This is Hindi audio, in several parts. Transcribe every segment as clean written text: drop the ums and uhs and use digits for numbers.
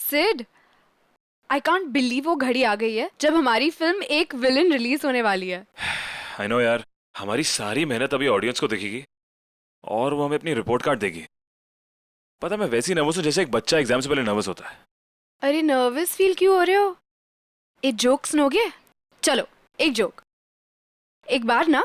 सिड, आई कांट बिलीव वो घड़ी आ गई है जब हमारी फिल्म एक विलन रिलीज होने वाली है। आई नो यार, हमारी सारी मेहनत अभी ऑडियंस को दिखेगी और वो हमें अपनी रिपोर्ट कार्ड देगी। पता मैं वैसी नर्वस हूँ जैसे एक बच्चा एग्जाम से पहले नर्वस होता है। अरे नर्वस फील क्यों हो रहे हो? एक जोक सुनोगे? चलो एक जोक। एक बार ना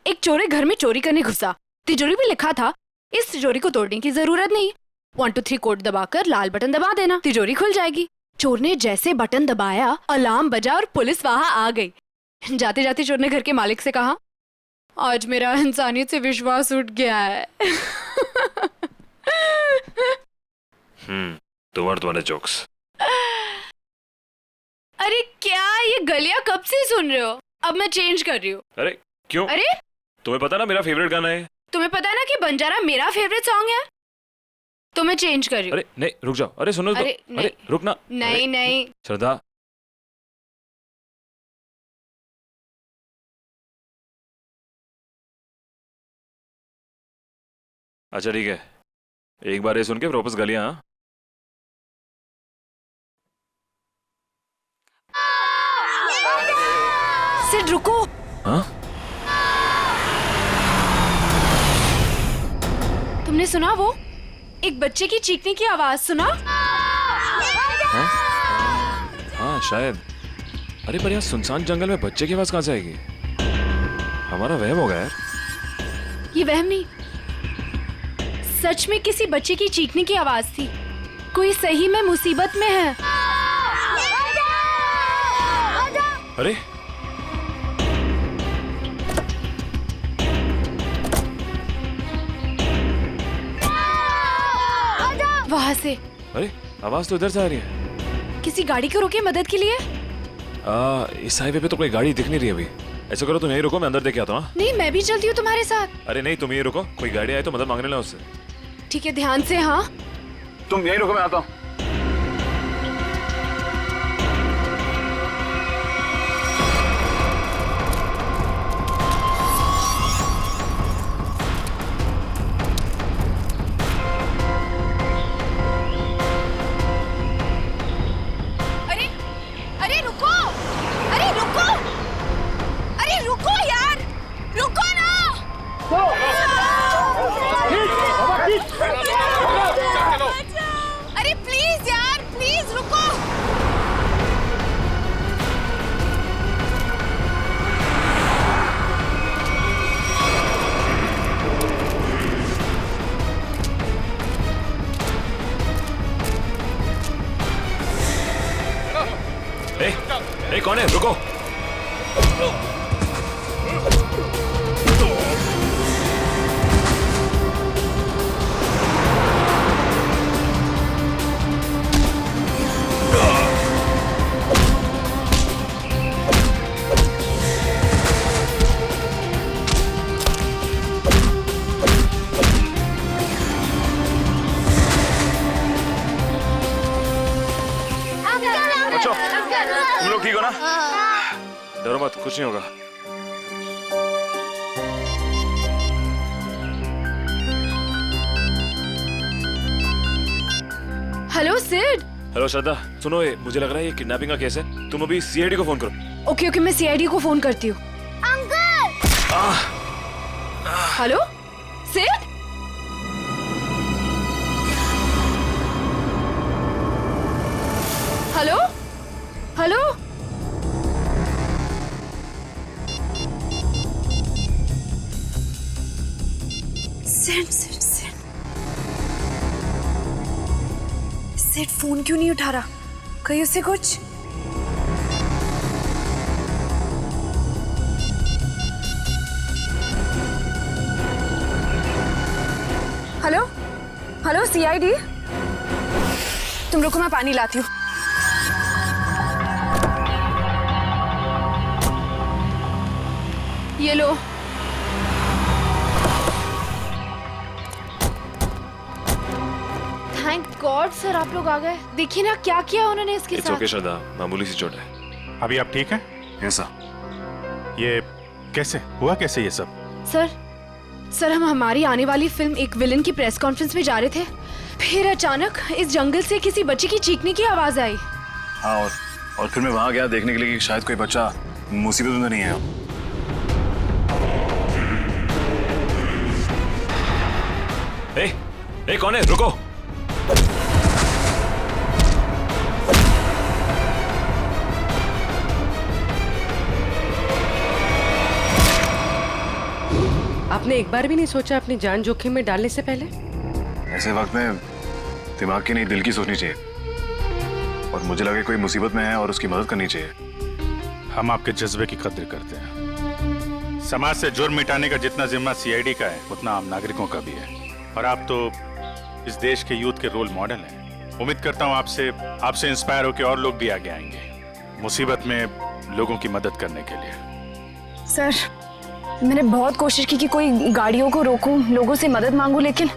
एक चोर घर में चोरी करने घुसा। तिजोरी पे लिखा था इस तिजोरी को तोड़ने की जरूरत नहीं, 1 2 3 कोड दबाकर लाल बटन दबा देना, तिजोरी खुल जाएगी। चोर ने जैसे बटन दबाया अलार्म बजा और पुलिस वहां आ गई। जाते जाते चोर ने घर के मालिक से कहा, आज मेरा इंसानियत से विश्वास उठ गया है। तुम्हारे जोक्स। अरे क्या ये गलियां कब से सुन रहे हो? अब मैं चेंज कर रही हूँ। अरे क्यों? अरे तुम्हें पता ना मेरा फेवरेट गाना है। तुम्हें पता है ना कि बंजारा मेरा फेवरेट सॉन्ग है, तो मैं चेंज कर रही हूँ। अरे नहीं रुक जाओ, अरे सुनो तो। अरे रुक ना। नहीं नहीं श्रद्धा, अच्छा ठीक है, एक बार ये सुन के वापस गलियां। हाँ सिड रुको। हाँ? तुमने सुना वो एक बच्चे की चीखने की आवाज सुना? हाँ? हाँ शायद। अरे पर यहाँ सुनसान जंगल में बच्चे की आवाज कहाँ से आएगी? हमारा वहम होगा यार। ये वहम नहीं, सच में किसी बच्चे की चीखने की आवाज थी। कोई सही में मुसीबत में है। अरे वहां से अरे आवाज तो इधर से आ रही है। किसी गाड़ी को रोके मदद के लिए। इस हाईवे पे तो कोई गाड़ी दिख नहीं रही अभी। ऐसा करो तुम यहीं रुको, मैं अंदर देख के आता हूँ। नहीं मैं भी चलती हूँ तुम्हारे साथ। अरे नहीं तुम यहीं रुको, कोई गाड़ी आए तो मदद मांग लेना उससे। ठीक है ध्यान से। हाँ तुम यहीं रुको, मैं आता हूँ। अरे अरे रुको, अरे रुको, अरे रुको यार, रुको ना। अरे प्लीज यार, प्लीज रुको। ए कौन है? रुको। अच्छा तुम लोग ठीक हो ना? डरो मत, कुछ नहीं होगा। हेलो सिड। हेलो श्रद्धा, सुनो ये मुझे लग रहा है ये किडनैपिंग का केस है। तुम अभी सीआईडी को फोन करो। ओके ओके मैं सीआईडी को फोन करती हूँ। Hello Sid. Hello hello Sid Sid Sid Sid phone क्यों नहीं उठा रहा? कहीं उसे कुछ। हेलो हेलो सीआईडी, तुम रुको मैं पानी लाती हूँ। ये लो। थैंक गॉड सर आप लोग आ गए। देखिए ना क्या किया उन्होंने इसके इट्स साथ। ओके श्रद्धा, मामूली सी चोट है। अभी आप ठीक हैं? ऐसा ये कैसे हुआ, कैसे ये सब? सर सर हम हमारी आने वाली फिल्म एक विलन की प्रेस कॉन्फ्रेंस में जा रहे थे, फिर अचानक इस जंगल से किसी बच्चे की चीखने की आवाज आई। हाँ, और फिर मैं वहां गया देखने के लिए कि शायद कोई बच्चा मुसीबत में नहीं है। ए, कौन है? रुको। आपने एक बार भी नहीं सोचा अपनी जान जोखिम में डालने से पहले? ऐसे वक्त में दिमाग की नहीं दिल की सोचनी चाहिए, और मुझे लगे कोई मुसीबत में है और उसकी मदद करनी चाहिए। हम आपके जज्बे की कद्र करते हैं। समाज से जुर्म मिटाने का जितना जिम्मा सीआईडी का है उतना आम नागरिकों का भी है, और आप तो इस देश के यूथ के रोल मॉडल हैं। उम्मीद करता हूँ आपसे इंस्पायर होकर और लोग भी आगे आएंगे मुसीबत में लोगों की मदद करने के लिए। सर मैंने बहुत कोशिश की कि कोई गाड़ियों को रोकूं, लोगों से मदद मांगूं, लेकिन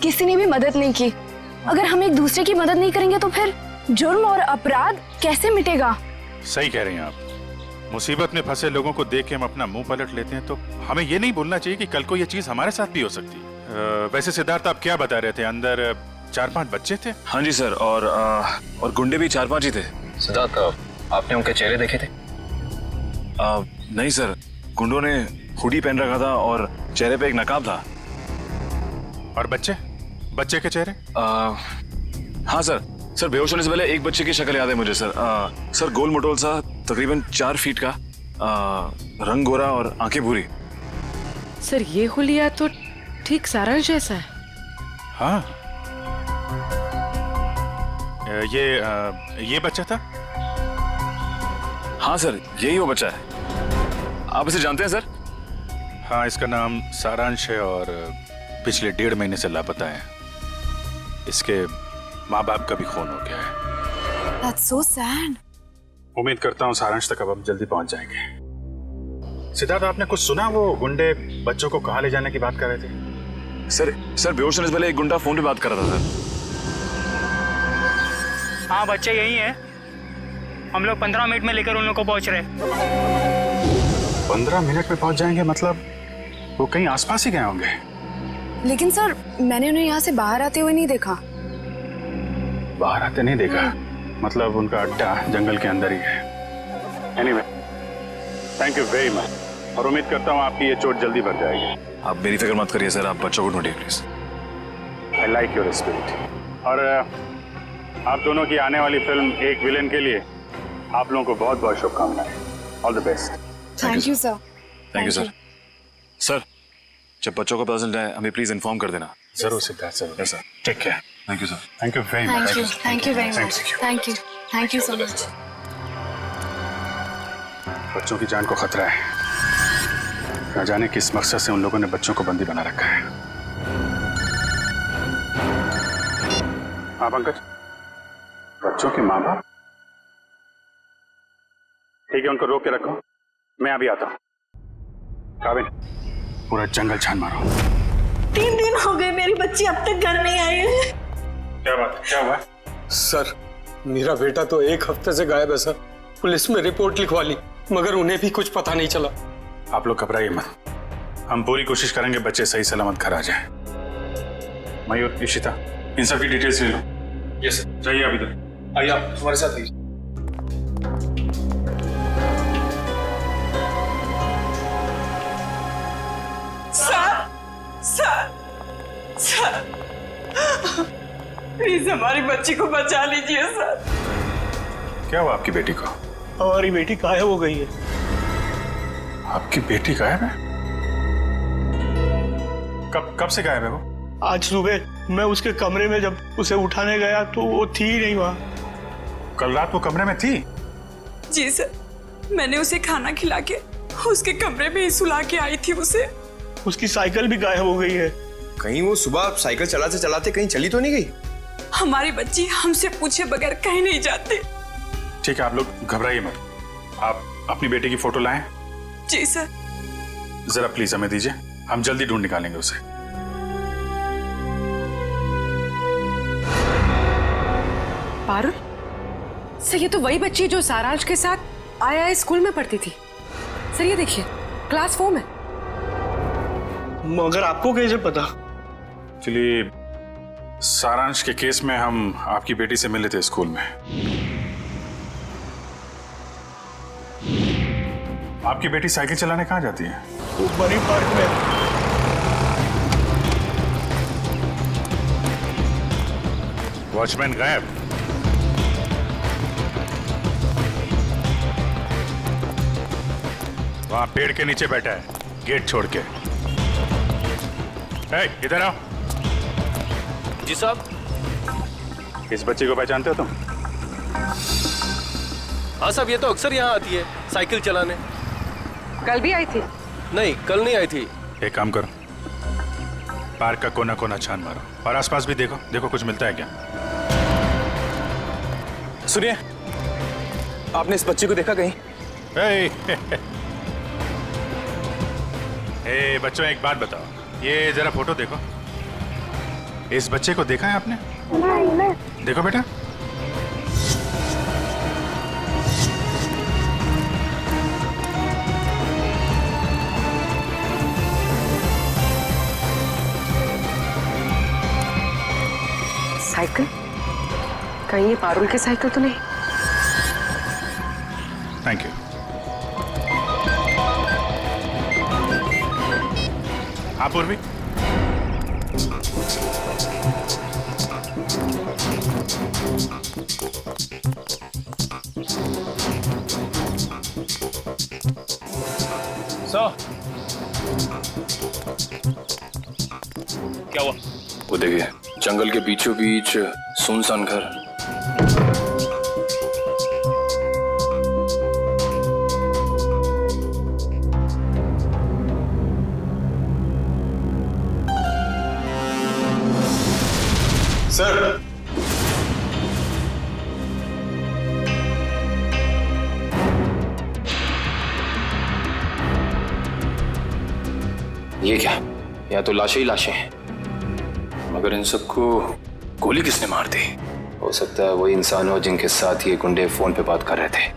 किसी ने भी मदद नहीं की। अगर हम एक दूसरे की मदद नहीं करेंगे तो फिर जुर्म और अपराध कैसे मिटेगा? सही कह रही हैं आप। मुसीबत में फंसे लोगों को देख के हम अपना मुंह पलट लेते हैं, तो हमें ये नहीं भूलना चाहिए कि कल को ये चीज हमारे साथ भी हो सकती है। वैसे सिद्धार्थ, आप क्या बता रहे थे? अंदर 4-5 बच्चे थे? हाँ जी सर, और गुंडे भी 4-5 ही थे। सिद्धार्थ, आपने उनके चेहरे देखे थे? नहीं सर, गुंडों ने हुडी पहन रखा था और चेहरे पे एक नकाब था। और बच्चे के चेहरे? हाँ सर, बेहोश होने से पहले एक बच्चे की शक्ल याद है मुझे सर। सर गोल मटोल सा, तकरीबन 4 फीट का, रंग गोरा और आंखें भूरी। सर ये हुलिया तो ठीक सारांश जैसा है। हाँ, ये बच्चा था? हाँ सर, यही वो बच्चा है। आप इसे जानते हैं सर? हाँ, इसका नाम सारांश है और पिछले 1.5 महीने से लापता है। इसके माँ बाप का भी खून हो गया है। That's so sad. उम्मीद करता हूँ सारांश तक अब हम जल्दी पहुंच जाएंगे। सिद्धार्थ, आपने कुछ सुना? वो गुंडे बच्चों को कहाँ ले जाने की बात कर रहे थे? सर बेहोश होने से पहले एक गुंडा फोन पे बात कर रहा था सर। हाँ, बच्चे यही है। हम लोग 15 मिनट में लेकर उन लोग को पहुंच रहे। 15 मिनट में पहुंच जाएंगे? मतलब वो कहीं आसपास ही गए होंगे। लेकिन सर मैंने उन्हें यहाँ से बाहर आते हुए नहीं देखा। बाहर आते नहीं देखा? मतलब उनका अड्डा जंगल के अंदर ही है। Anyway, thank you very much, और उम्मीद करता हूँ आपकी ये चोट जल्दी भर जाएगी। आप मेरी फिक्र मत करिए सर, आप बच्चों को ढूंढिए please. I like your spirit. और आप दोनों की आने वाली फिल्म एक विलेन के लिए आप लोगों को बहुत बहुत शुभकामनाएं। All the best. Thank you sir. Thank you sir. Sir जब बच्चों को पता चल जाए हमें प्लीज इन्फॉर्म कर देना। जरूर सिद्धार्थ, जरूर। Sir take care. Thank you sir. Thank you very much. Thank you very much. Thank you so much. बच्चों की जान को खतरा है। न जाने किस मकसद से उन लोगों ने बच्चों को बंदी बना रखा है। हाँ पंकज, बच्चों के माँ बाप? ठीक है, उनको रोक के रखो, मैं अभी आता हूँ। काबिल, पूरा जंगल छान मारो। 3 दिन हो गए मेरी बच्ची अब तक घर नहीं आई है। क्या बात, क्या हुआ? सर मेरा बेटा तो 1 हफ्ते से गायब है सर। पुलिस में रिपोर्ट लिखवा ली मगर उन्हें भी कुछ पता नहीं चला। आप लोग घबराइए मत, हम पूरी कोशिश करेंगे बच्चे सही सलामत घर आ जाए। मयूर, इशिता, इन सब की डिटेल्स ले लो। Yes sir. जाइए आप इधर आइए, आप हमारे साथ आइए। सर प्लीज हमारी बच्ची को बचा लीजिए सर। क्या हुआ आपकी बेटी को? हमारी बेटी गायब हो गई है। आपकी बेटी गायब है? कब से गायब है वो? आज सुबह मैं उसके कमरे में जब उसे उठाने गया तो वो थी ही नहीं वहाँ। कल रात वो कमरे में थी? जी सर, मैंने उसे खाना खिला के उसके कमरे में ही सुला के आई थी उसे। उसकी साइकिल भी गायब हो गई है। कहीं वो सुबह साइकिल चलाते चलाते कहीं चली तो नहीं गई? हमारी बच्ची हमसे पूछे बगैर कहीं नहीं जाती। ठीक है, आप लोग घबराइए मत। आप अपनी बेटी की फोटो लाएं। जी सर। जरा प्लीज हमें दीजिए, हम जल्दी ढूंढ निकालेंगे उसे। पारुल, सर ये तो वही बच्ची जो सारांश के साथ आया स्कूल में पढ़ती थी। सर ये देखिए, क्लास 4 में। मगर आपको कैसे पता? चलिए, सारांश के केस में हम आपकी बेटी से मिले थे स्कूल में। आपकी बेटी साइकिल चलाने कहाँ जाती है? वो बनी पार्क में। वॉचमैन गायब। वहां पेड़ के नीचे बैठा है, गेट छोड़ के। इधर आओ। जी साहब। इस बच्चे को पहचानते हो तुम? हाँ साहब, ये तो अक्सर यहाँ आती है साइकिल चलाने। कल भी आई थी? नहीं, कल नहीं आई थी। एक काम करो, पार्क का कोना कोना छान मारो और आसपास भी देखो, देखो कुछ मिलता है क्या। सुनिए, आपने इस बच्चे को देखा कहीं? ए बच्चों, एक बात बताओ, ये जरा फोटो देखो। इस बच्चे को देखा है आपने? नहीं। देखो बेटा। साइकिल? कहीं ये पारुल की साइकिल तो नहीं? Thank you. हाँ पूर्वी, क्या हुआ? वो देखिए, जंगल के बीचों बीच सुनसान घर। सर, ये क्या? या तो लाशें ही लाशें हैं, मगर इन सबको गोली किसने मार दी? हो सकता है वही इंसान हो जिनके साथ ये गुंडे फोन पे बात कर रहे थे।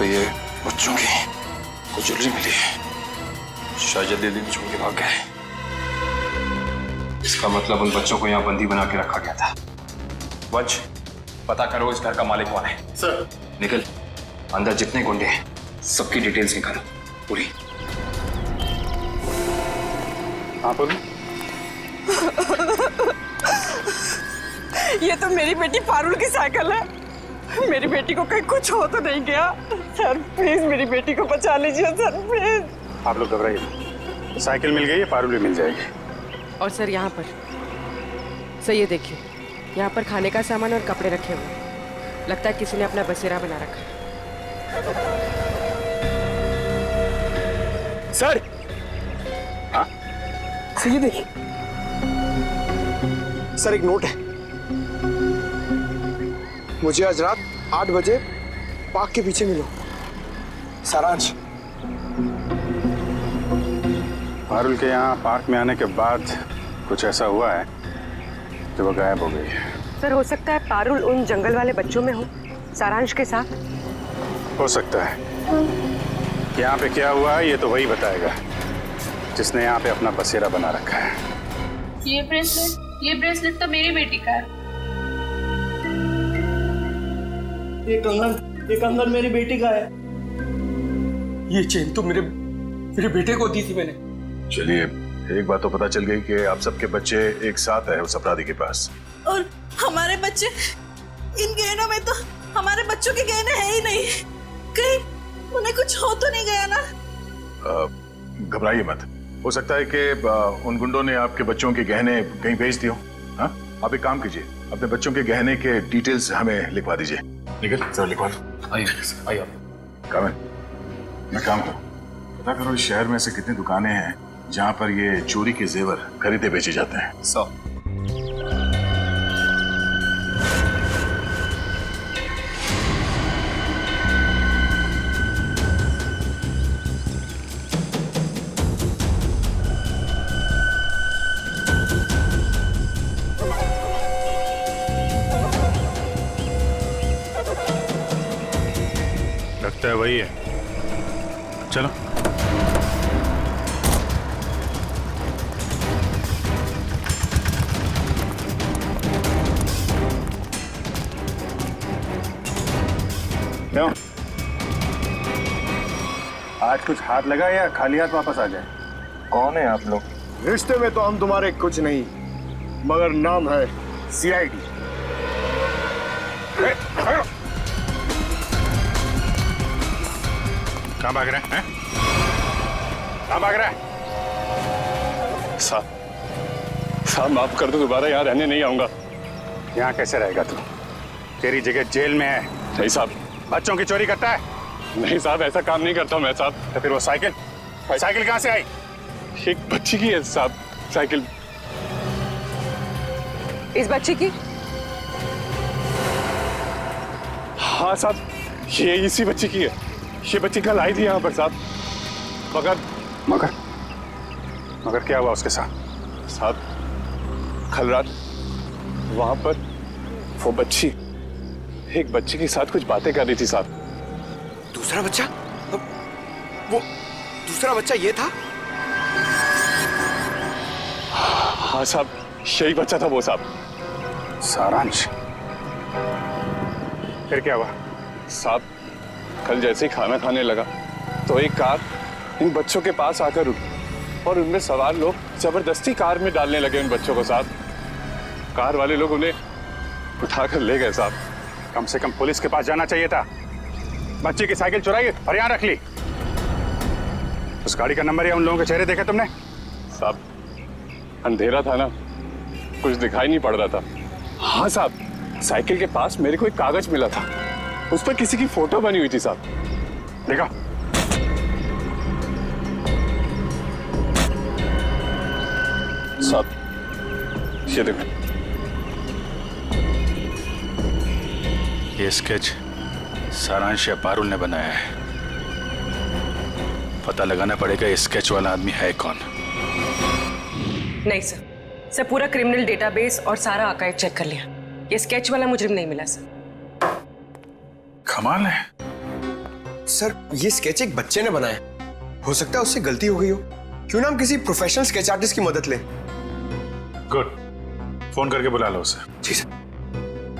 ये बच्चों की कुछ ज्वेलरी मिली है, शायद जल्दी छोड़ के भाग गए। इसका मतलब उन बच्चों को यहाँ बंदी बना के रखा गया था। वंश, पता करो इस घर का मालिक कौन है। सर। निकल, अंदर जितने गुंडे हैं सबकी डिटेल्स निकालो पूरी। हाँ पूरी। ये तो मेरी बेटी पारुल की साइकिल है। मेरी बेटी को कहीं कुछ हो तो नहीं गया? सर प्लीज मेरी बेटी को बचा लीजिए सर, प्लीज। आप लोग घबराइए, साइकिल मिल गई है, पारुल भी मिल जाएगी। और सर यहाँ पर सर ये देखिए, यहाँ पर खाने का सामान और कपड़े रखे हुए हैं। लगता है किसी ने अपना बसेरा बना रखा है। सर। हाँ? सर ये देखिए, सर एक नोट है। मुझे आज रात 8 बजे पार्क के पीछे मिलो, सारांश। पारुल के यहाँ पार्क में आने के बाद कुछ ऐसा हुआ है कि वो गायब हो गई है। सर हो सकता है पारुल उन जंगल वाले बच्चों में हो, सारांश के साथ। हो सकता है। यहाँ पे क्या हुआ है ये तो वही बताएगा जिसने यहाँ पे अपना बसेरा बना रखा है। ये ब्रेसलेट तो मेरी बेटी का है। ये कंगन मेरी बेटी का है। ये चेन तो मेरे बेटे को दी थी मैंने। चलिए, एक बात तो पता चल गई कि आप सबके बच्चे एक साथ है उस अपराधी के पास। और हमारे बच्चे, इन गहनों में तो हमारे बच्चों के गहने हैं ही नहीं। कहीं उन्हें कुछ हो तो नहीं गया ना? घबराइए मत, हो सकता है कि उन गुंडों ने आपके बच्चों के गहने कहीं भेज दिए हो। हाँ, आप एक काम कीजिए, अपने बच्चों के गहने के डिटेल्स हमें लिखवा दीजिए। निकल सर, लिखवा दो। आइए कामिल, मैं काम करूँ, पता करो इस शहर में ऐसे कितनी दुकानें हैं जहां पर ये चोरी के जेवर खरीदे बेचे जाते हैं। 100। लगता है वही है। चलो। क्यों? आज कुछ हाथ लगा या खाली हाथ वापस आ जाए? कौन है आप लोग? रिश्ते में तो हम तुम्हारे कुछ नहीं, मगर नाम है सीआईडी। कहाँ भाग रहा है? कहाँ भाग रहा है? साहब माफ कर दो, दोबारा यहाँ रहने नहीं आऊंगा। यहाँ कैसे रहेगा तू? तेरी जगह जेल में है। नहीं साहब। बच्चों की चोरी करता है? नहीं साहब, ऐसा काम नहीं करता मैं साहब। तो फिर वो साइकिल कहाँ से आई? एक बच्ची की है साहब साइकिल। इस बच्चे की? हाँ साहब, ये इसी बच्ची की है। ये बच्ची कल आई थी यहाँ पर साहब, मगर क्या हुआ उसके साथ? साहब कल रात वहां पर वो बच्ची एक बच्चे के साथ कुछ बातें कर रही थी साहब। दूसरा बच्चा? वो दूसरा बच्चा ये था? हाँ साहब, यही बच्चा था वो साहब। सारांश। फिर क्या हुआ? साहब कल जैसे ही खाना खाने लगा तो एक कार इन बच्चों के पास आकर रुकी और उनमें सवार लोग जबरदस्ती कार में डालने लगे उन बच्चों को साहब। कार वाले लोग उन्हें उठाकर ले गए साहब। कम से कम पुलिस के पास जाना चाहिए था। बच्चे की साइकिल चुराई और यहाँ रख ली। उस गाड़ी का नंबर या उन लोगों के चेहरे देखे तुमने? साहब अंधेरा था ना, कुछ दिखाई नहीं पड़ रहा था। हाँ साहब, साइकिल के पास मेरे को एक कागज मिला था, उस पर किसी की फोटो बनी हुई थी साहब। देखा? साहब ये देखो, ये स्केच सारांश या पारुल ने बनाया है। पता लगाना पड़ेगा ये स्केच वाला आदमी है कौन। नहीं सर पूरा क्रिमिनल डेटाबेस और सारा आर्काइव चेक कर लिया। ये स्केच वाला मुजरिम नहीं मिला सर। कमाल है। सर ये स्केच एक बच्चे ने बनाया, हो सकता है उससे गलती हो गई हो। क्यों ना हम किसी प्रोफेशनल स्केच आर्टिस्ट की मदद लें। गुड, फोन करके बुला लो उसे। जी सर।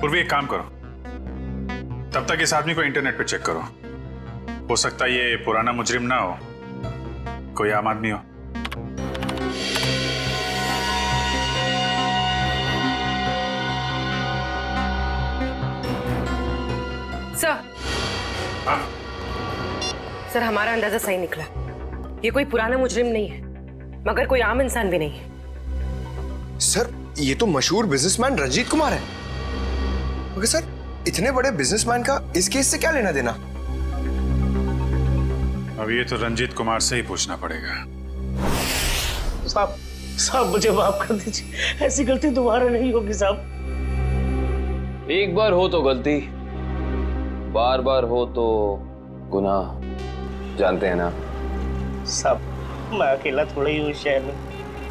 पूर्वी एक काम करो, तब तक इस आदमी को इंटरनेट पे चेक करो। हो सकता है ये पुराना मुजरिम ना हो, कोई आम आदमी हो। सर सर हमारा अंदाजा सही निकला। ये कोई पुराना मुजरिम नहीं है, मगर कोई आम इंसान भी नहीं है। सर ये तो मशहूर बिजनेसमैन रंजीत कुमार है। मगर सर इतने बड़े बिजनेसमैन का इस केस से क्या लेना देना? अब ये तो रंजीत कुमार से ही पूछना पड़ेगा। साहब मुझे माफ कर दीजिए, ऐसी गलती दोबारा नहीं होगी साहब। एक बार हो तो गलती, बार बार हो तो गुनाह, जानते हैं ना साहब। मैं अकेला थोड़ा ही हूँ शहर में,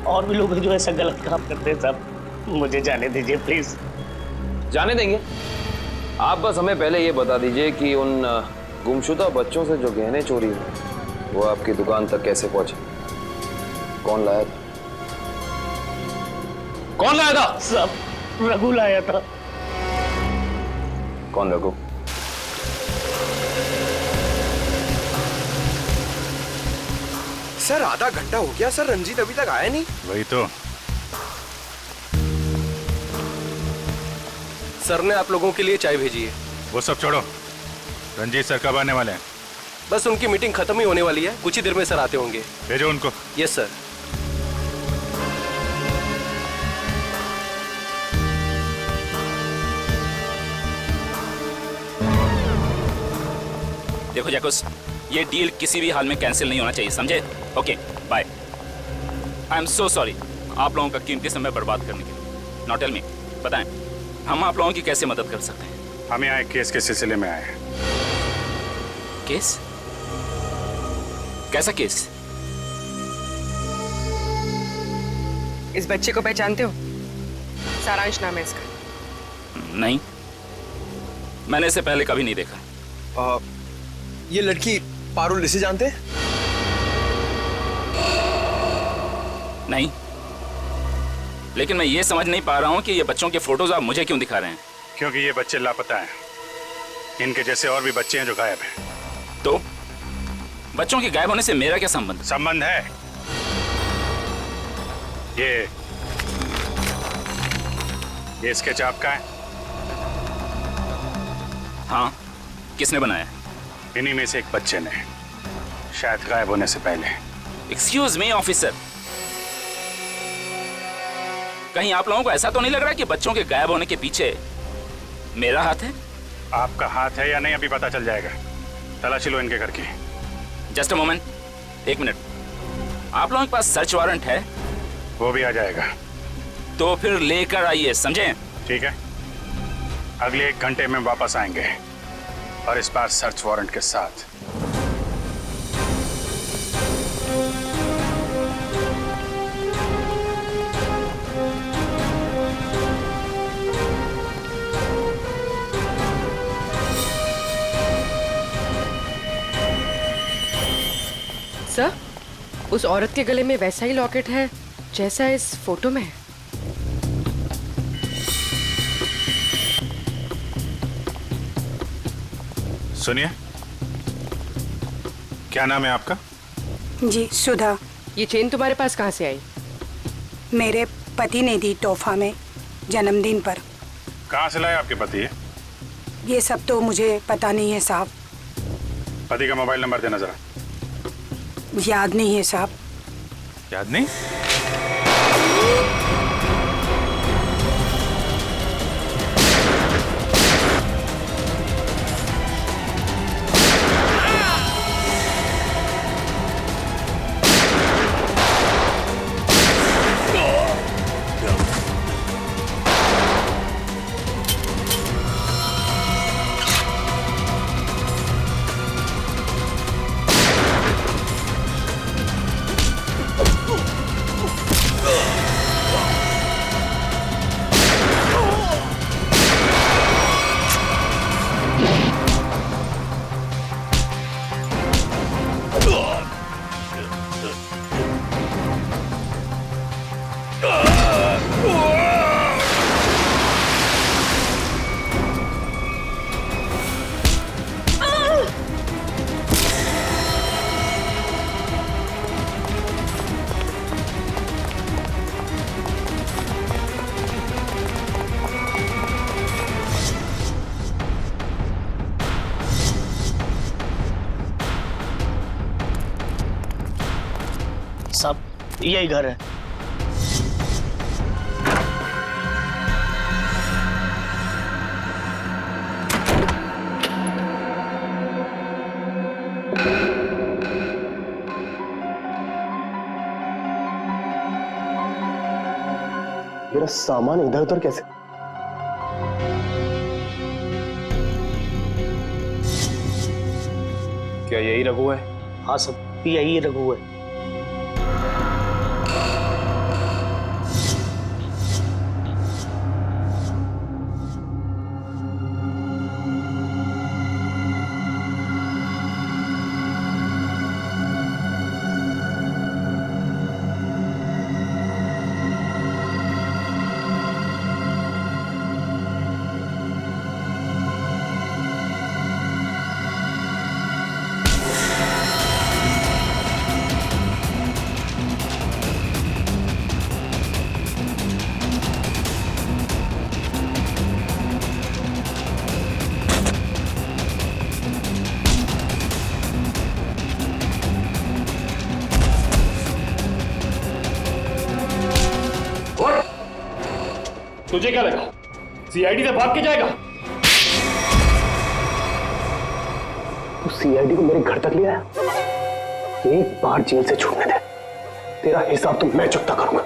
और भी लोग हैं जो ऐसा गलत काम करते हैं साहब। मुझे जाने दीजिए प्लीज। जाने देंगे, आप बस हमें पहले ये बता दीजिए कि उन गुमशुदा बच्चों से जो गहने चोरी हुए वो आपकी दुकान तक कैसे पहुंचे, कौन लाया था? कौन लाया था? साहब रघु लाया था। कौन रघु? सर आधा घंटा हो गया सर, रंजीत अभी तक आया नहीं। वही तो। सर ने आप लोगों के लिए चाय भेजी है। वो सब छोड़ो, रंजीत सर कब आने वाले हैं? बस उनकी मीटिंग खत्म ही होने वाली है, कुछ ही देर में सर आते होंगे। भेजो उनको। Yes sir. देखो जैकुस, ये डील किसी भी हाल में कैंसिल नहीं होना चाहिए, समझे? Okay bye. I am so sorry आप लोगों का कीमती समय बर्बाद करने के लिए। नॉट टेल मी, बताएं हम आप लोगों की कैसे मदद कर सकते हैं? हम यहाँ एक केस के सिलसिले में आए हैं। केस? कैसा केस? इस बच्चे को पहचानते हो? सारांश नाम है इसका। नहीं, मैंने इसे पहले कभी नहीं देखा। ये लड़की पारुल, इसे जानते हैं? नहीं, लेकिन मैं ये समझ नहीं पा रहा हूँ कि ये बच्चों के फोटोज आप मुझे क्यों दिखा रहे हैं? क्योंकि ये बच्चे लापता हैं। इनके जैसे और भी बच्चे हैं जो गायब हैं। तो बच्चों के गायब होने से मेरा क्या संबंध? संबंध है। ये स्केच आपका है? हाँ, किसने बनाया? इन्हीं में से एक बच्चे ने, शायद गायब होने से पहले। एक्सक्यूज मी ऑफिसर, कहीं आप लोगों को ऐसा तो नहीं लग रहा कि बच्चों के गायब होने के पीछे मेरा हाथ है? आपका हाथ है या नहीं अभी पता चल जाएगा। तलाशी लो इनके घर की। जस्ट अ मोमेंट, एक मिनट। आप लोगों के पास सर्च वारंट है? वो भी आ जाएगा। तो फिर लेकर आइए, समझे? ठीक है, अगले 1 घंटे में वापस आएंगे और इस बार सर्च वारंट के साथ। सर, उस औरत के गले में वैसा ही लॉकेट है जैसा इस फोटो में है। सुनिए, क्या नाम है आपका? जी, सुधा। ये चेन तुम्हारे पास कहाँ से आई? मेरे पति ने दी तोहफा में जन्मदिन पर। कहाँ से लाए आपके पति? ये सब तो मुझे पता नहीं है साहब। पति का मोबाइल नंबर देना जरा। याद नहीं है साहब। याद नहीं? साहब, यही घर है। मेरा सामान इधर उधर कैसे? क्या यही रघु है? हाँ सब, यही रघु है। तुझे क्या लगा सीआईडी से भाग के जाएगा? तू सीआईडी को मेरे घर तक ले आया? एक बार जेल से छूटने दे, तेरा हिसाब तो मैं चुकता करूंगा।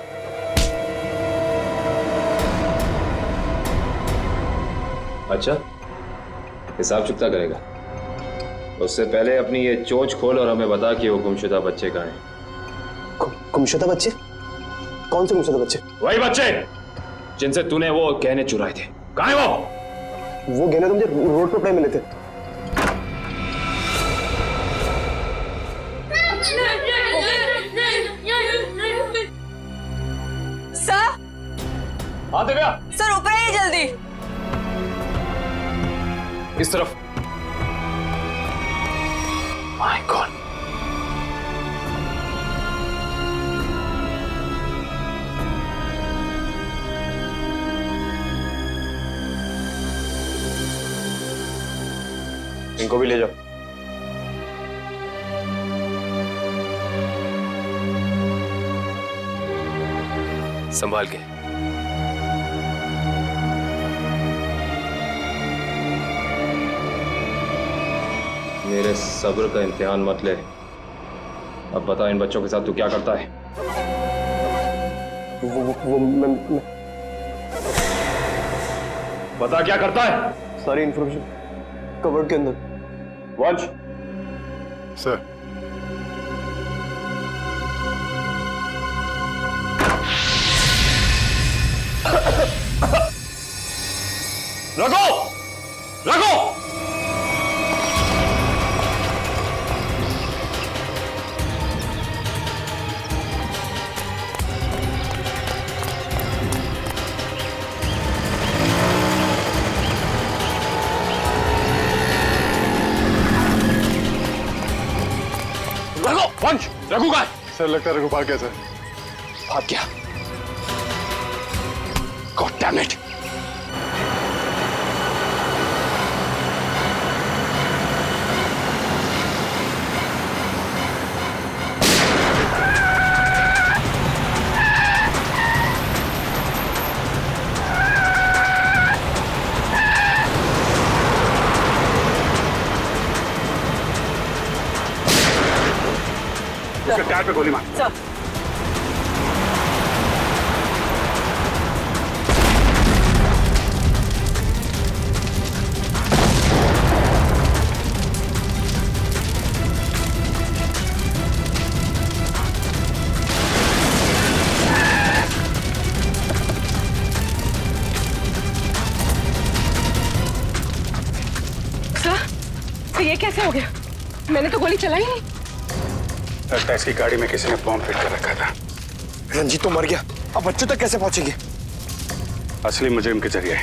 अच्छा, हिसाब चुकता करेगा? उससे पहले अपनी ये चोंच खोल और हमें बता कि वो गुमशुदा बच्चे कहाँ हैं। गुमशुदा बच्चे? कौन से गुमशुदा बच्चे? वही बच्चे जिनसे तूने वो गहने चुराए थे। कहाँ है वो? वो गहने तो मुझे रोड पे पड़े मिले थे। सर, हाँ दिव्या, सर ऊपर आइए जल्दी। इस तरफ। माय गॉड, इनको भी ले जाओ। संभाल के। मेरे सब्र का इम्तिहान मत ले। अब बता, इन बच्चों के साथ तू क्या करता है? मैं बता क्या करता है? सारी इंफॉर्मेशन कवर्ड के अंदर। वंश। सर। रखो, रखो। रघु, वंश, रघु का? सर लगता है रघु भाग गया सर। भाग गया? God damn it. टायर पे गोली मार। सर, तो ये कैसे हो गया? मैंने तो गोली चलाई नहीं। लगता है इसकी गाड़ी में किसी ने बॉम्ब फिट कर रखा था। रंजीत तो मर गया, अब बच्चों तक कैसे पहुंचेंगे? असली मुजरिम के जरिए,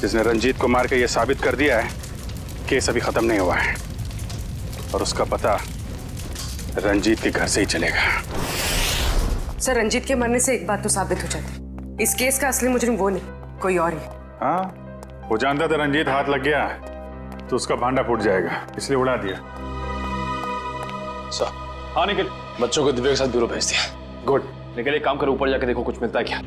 जिसने रंजीत को मार के ये साबित कर दिया है केस अभी खत्म नहीं हुआ है और उसका पता रंजीत के घर से ही चलेगा। सर, रंजीत के मरने से एक बात तो साबित हो जाती, इस केस का असली मुजरिम वो नहीं, कोई और ही। हाँ, वो जानता था रंजीत हाथ लग गया तो उसका भांडा फूट जाएगा, इसलिए उड़ा दिया। सर। हाँ निखिल, बच्चों को दिव्या के साथ ब्यूरो भेज दिया। गुड। निखिल एक काम करो, ऊपर जाके देखो कुछ मिलता है क्या।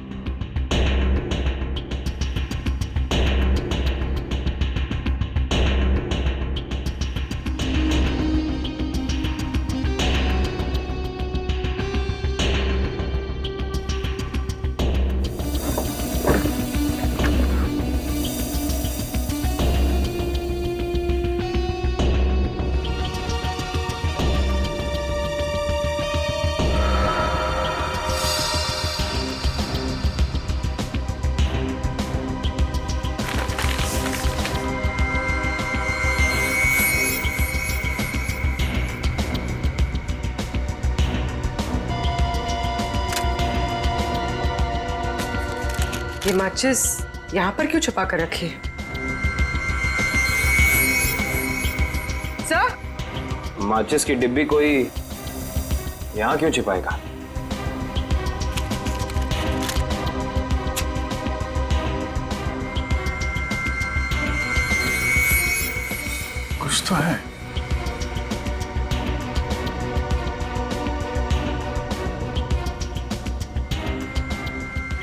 ये माचिस यहाँ पर क्यों छुपा कर रखी है? सर, माचिस की डिब्बी कोई यहाँ क्यों छिपाएगा? कुछ तो है।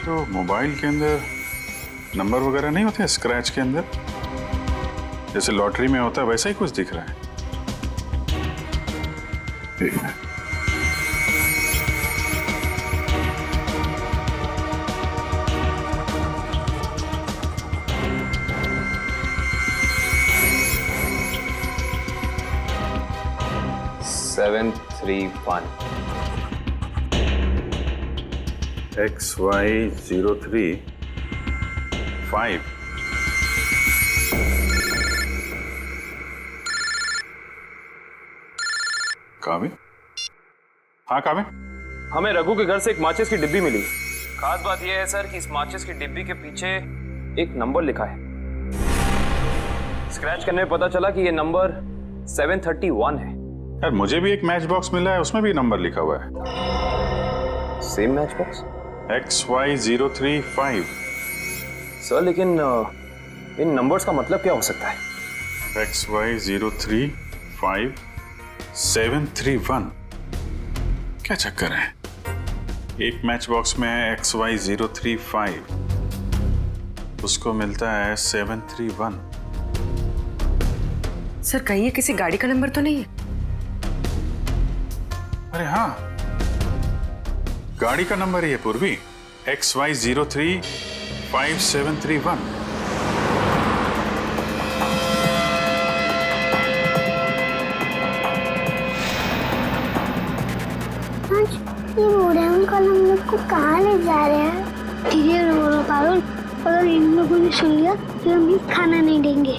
तो मोबाइल के अंदर नंबर वगैरह नहीं होते स्क्रैच के अंदर, जैसे लॉटरी में होता है वैसा ही कुछ दिख रहा है। ठीक है। 5731। XY035। काबिल? हाँ काबिल? हमें रघु के घर से एक माचिस की डिब्बी मिली। खास बात यह है सर कि इस माचिस की डिब्बी के पीछे एक नंबर लिखा है। स्क्रैच करने में पता चला कि यह नंबर 731 है। यार मुझे भी एक मैच बॉक्स मिला है, उसमें भी नंबर लिखा हुआ है। Same match box? XY035। Sir लेकिन इन नंबर्स का मतलब क्या हो सकता है? XY035-731। क्या चक्कर है? एक मैच बॉक्स में है XY035, उसको मिलता है 731। सर कहीं ये किसी गाड़ी का नंबर तो नहीं है? अरे हाँ, गाड़ी का नंबर ही है पूर्वी, XY035-731। ये मोड़न कल हम लोग को कहाँ ले जा रहे हैं? धीरे रो पारुल, अगर इन लोगों ने सुन लिया तो हम खाना नहीं देंगे।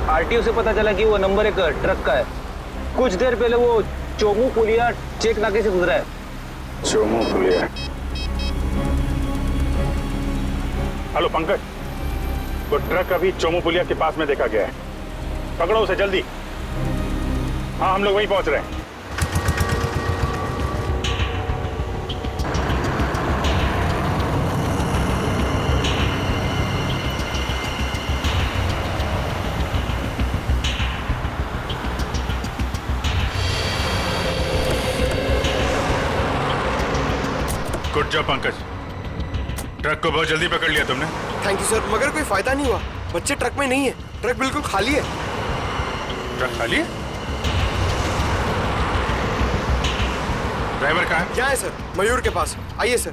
आरटीओ से पता चला कि वो नंबर एक ट्रक का है। कुछ देर पहले वो चोमू पुलिया चेक नाके से गुजरा है। चोमू पुलिया? हेलो पंकज, वो ट्रक अभी चोमू पुलिया के पास में देखा गया है। पकड़ो उसे जल्दी। हाँ हम लोग वहीं पहुंच रहे हैं। गुड जॉब पंकज, ट्रक को बहुत जल्दी पकड़ लिया तुमने। थैंक यू सर, मगर कोई फायदा नहीं हुआ। बच्चे ट्रक में नहीं है, ट्रक बिल्कुल खाली है। ट्रक खाली है? ड्राइवर कहाँ है? क्या है सर? मयूर के पास। आइए सर।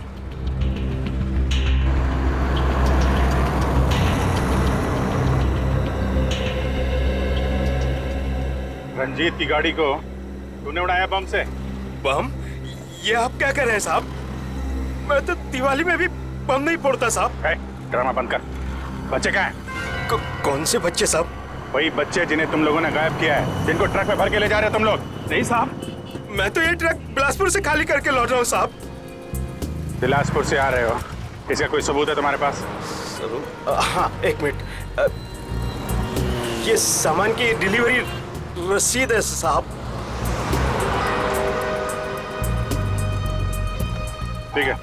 रंजीत की गाड़ी को तूने उड़ाया बम से? बम? ये आप क्या कर रहे हैं साहब? मैं तो दिवाली में भी बम नहीं फोड़ता साहब। ड्रामा बंद कर। बच्चे कहाँ हैं? कौन से बच्चे साहब? वही बच्चे जिन्हें तुम लोगों ने गायब किया है, जिनको ट्रक में भर के ले जा रहे हो तुम लोग। नहीं साहब, मैं तो ये ट्रक बिलासपुर से खाली करके लौट रहा हूँ साहब। बिलासपुर से आ रहे हो? इसका कोई सबूत है तुम्हारे पास? हाँ एक मिनट, ये सामान की डिलीवरी रसीद है साहब। ठीक है।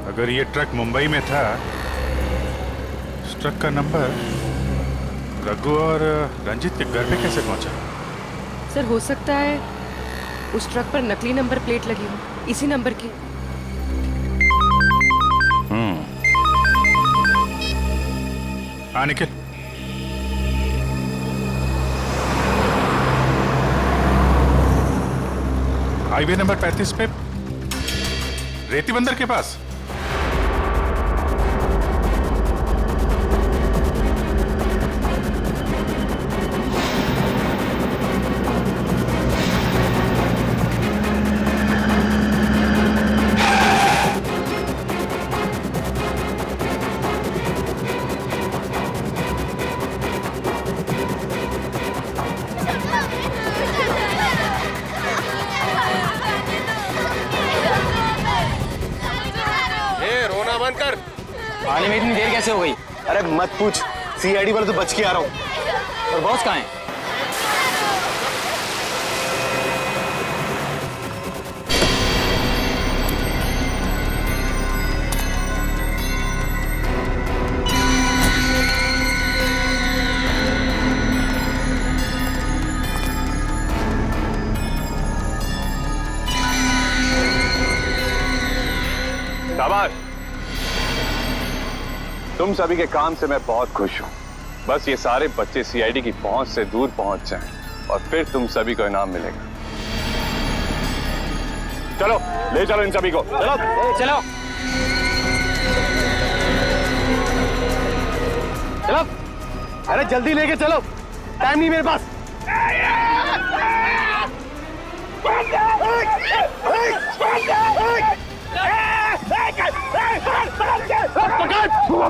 अगर ये ट्रक मुंबई में था, इस ट्रक का नंबर रघु और रंजीत के घर पे कैसे पहुंचा? सर हो सकता है उस ट्रक पर नकली नंबर प्लेट लगी हो, इसी नंबर की। हाँ निखिल, हाईवे नंबर 35 पे रेती बंदर के पास। पानी में इतनी देर कैसे हो गई? अरे मत पूछ, सीआईडी वाले तो बच के आ रहा हूँ। और बॉस कहाँ है? शाबाश, तुम सभी के काम से मैं बहुत खुश हूं। बस ये सारे बच्चे सीआईडी की पहुंच से दूर पहुंच जाएं और फिर तुम सभी को इनाम मिलेगा। चलो ले चलो इन सभी को, चलो चलो चलो, अरे जल्दी लेके चलो, टाइम नहीं मेरे पास।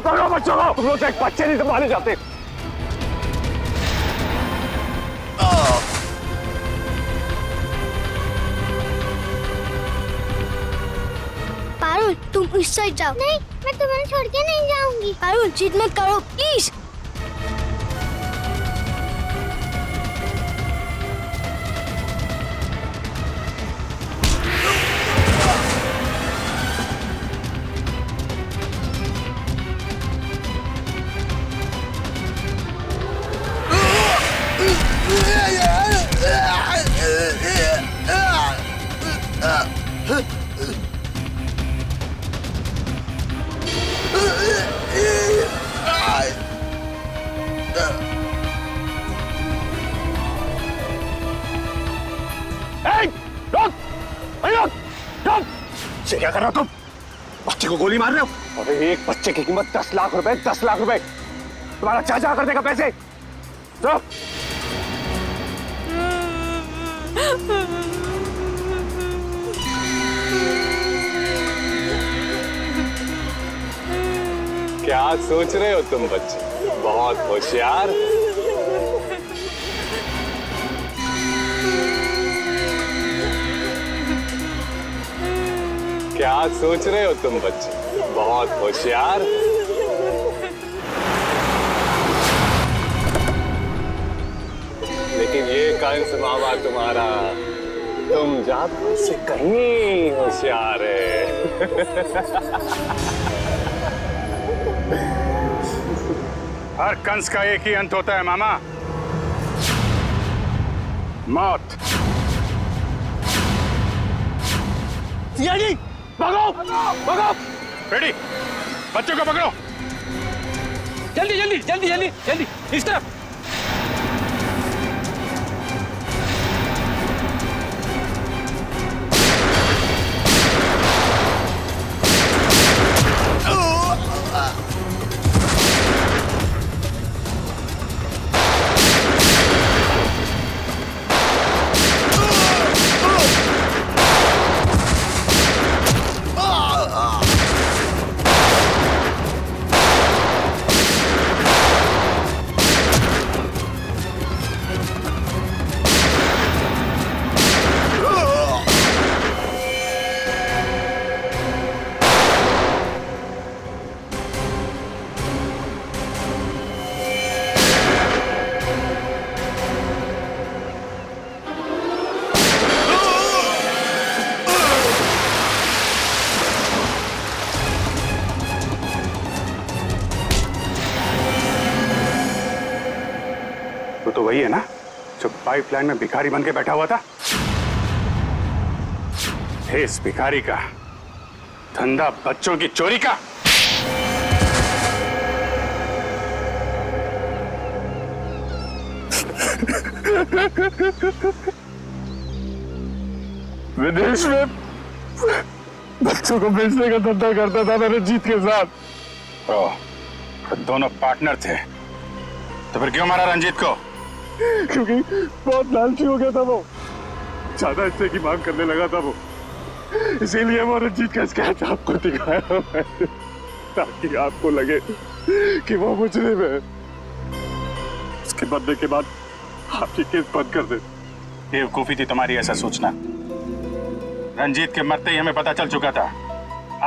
पकड़ो बच्चों को, तुम लोग एक बच्चे नहीं संभाले जाते। पारुल तुम उस साइड जाओ। नहीं, मैं तुम्हें छोड़ के नहीं जाऊंगी। पारुल जिद मत करो प्लीज। क्या कर रहे हो तुम? बच्चे को गोली मार रहे हो? अरे एक बच्चे की कीमत 10 लाख रुपए, 10 लाख रुपए। तुम्हारा चाचा कर देगा पैसे। तो क्या सोच रहे हो तुम बच्चे? बहुत होशियार। क्या सोच रहे हो तुम बच्चे? बहुत होशियार। लेकिन ये कंस मामा तुम्हारा, तुम जादू से कहीं होशियार है। हर कंस का एक ही अंत होता है मामा, मौत। सीआईडी भागो, भागो। रेडी, बच्चों को पकड़ो। जल्दी जल्दी जल्दी जल्दी जल्दी इस तरफ। तो वही है ना जो पाइपलाइन में भिखारी बन के बैठा हुआ था? इस भिखारी का धंधा बच्चों की चोरी का। विदेश में बच्चों को बेचने का धंधा करता था मैं रंजीत के साथ। तो दोनों पार्टनर थे, तो फिर क्यों मारा रंजीत को? क्योंकि बहुत लालची हो गया था वो, ज्यादा हिस्से की मांग करने लगा था वो, इसीलिए वो रंजीत का स्केच आपको दिखाया मैंने, ताकि आपको लगे कि वो मुजरिम है। उसके बदले के बाद आपकी केस बंद कर दे। बेवकूफी थी तुम्हारी ऐसा सोचना। रंजीत के मरते ही हमें पता चल चुका था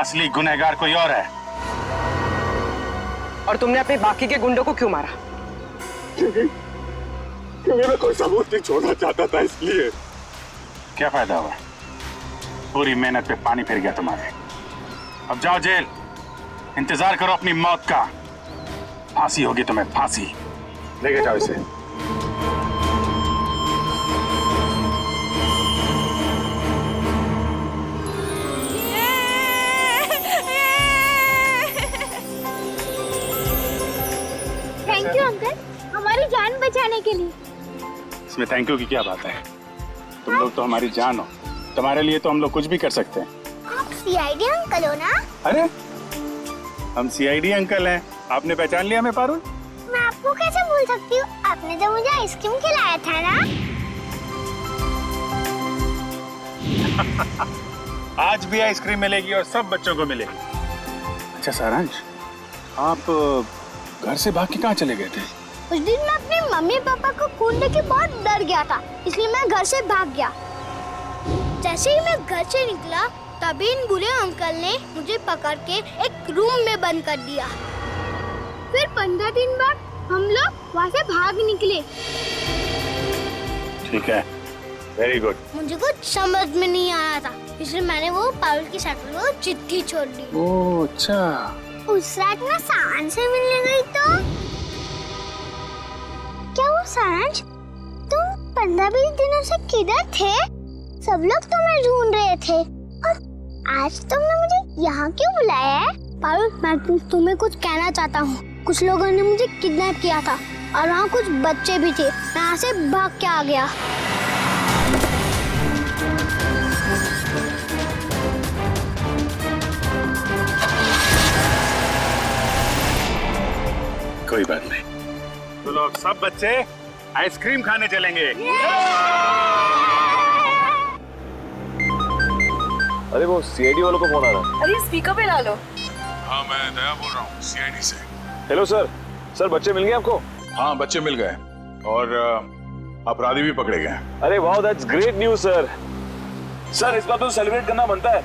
असली गुनहगार कोई और है। और तुमने अपने बाकी के गुंडों को क्यों मारा? क्योंकि मैं कोई सबूत नहीं छोड़ना चाहता था, इसलिए। क्या फायदा हुआ? पूरी मेहनत पे पानी फिर गया तुम्हारे। अब जाओ जेल, इंतजार करो अपनी मौत का। फांसी होगी तुम्हें, फांसी। लेके जाओ इसे। थैंक यू अंकल, हमारी जान बचाने के लिए। इसमें थैंक यू की क्या बात है? तुम लोग तो हमारी जान हो, तुम्हारे लिए तो हम लोग कुछ भी कर सकते हैं। आप सीआईडी अंकल हो ना? अरे हम सीआईडी अंकल हैं, आपने पहचान लिया हमें पारुल? मैं आपको कैसे भूल सकती हूँ, आपने तो मुझे आइसक्रीम खिलाया था ना। आज भी आइसक्रीम मिलेगी और सब बच्चों को मिलेगी। अच्छा सारांश, आप घर से भाग के कहाँ चले गए थे? उस दिन मैं अपने मम्मी पापा को खून देख के बहुत डर गया था, इसलिए मैं घर से भाग गया। जैसे ही मैं घर से निकला तभी इन बुरे अंकल ने मुझे पकड़ के एक रूम में बंद कर दिया। फिर 15 दिन बाद हम लोग वहाँ से भाग निकले। ठीक है, वेरी गुड। मुझे कुछ समझ में नहीं आया था, इसलिए मैंने वो पारुल की साइकिल को चिट्ठी छोड़ दी। ओह अच्छा। उस रात मैं सारांश से मिलने गई तो क्या वो सारांश, तुम 15-20 दिनों से किधर थे? सब लोग तुम्हें ढूंढ रहे थे और आज तुमने मुझे यहाँ क्यों बुलाया है? पारुल, मैं तुम्हें कुछ कहना चाहता हूँ। कुछ लोगों ने मुझे किडनैप किया था और वहाँ कुछ बच्चे भी थे। मैं यहाँ से भाग के आ गया। कोई बात नहीं, तो लोग सब बच्चे आइसक्रीम खाने चलेंगे। अरे वो सीआईडी वालों को फोन आ रहा है। अरे स्पीकर पे डालो। हाँ मैं दया बोल रहा हूँ सीआईडी से। हेलो सर, सर बच्चे मिल गए आपको? हाँ बच्चे मिल गए और अपराधी भी पकड़े गए। अरे वाह, that's great news sir. Sir इस बात को सेलिब्रेट करना बनता है।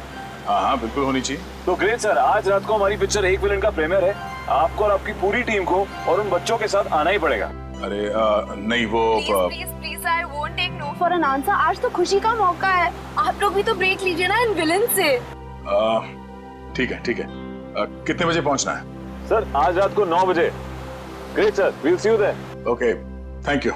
हाँ हाँ बिल्कुल होनी चाहिए। तो ग्रेट सर, आज रात को हमारी पिक्चर एक विलन का प्रीमियर है। आपको और आपकी पूरी टीम को और उन बच्चों के साथ आना ही पड़ेगा। अरे नहीं वो please I won't take no for an answer. आज तो खुशी का मौका है, आप लोग भी तो ब्रेक लीजिए ना इन विलन से। ठीक है ठीक है। कितने बजे पहुंचना है? सर आज रात को 9 बजे। Great sir, we'll see you there. Okay, thank you.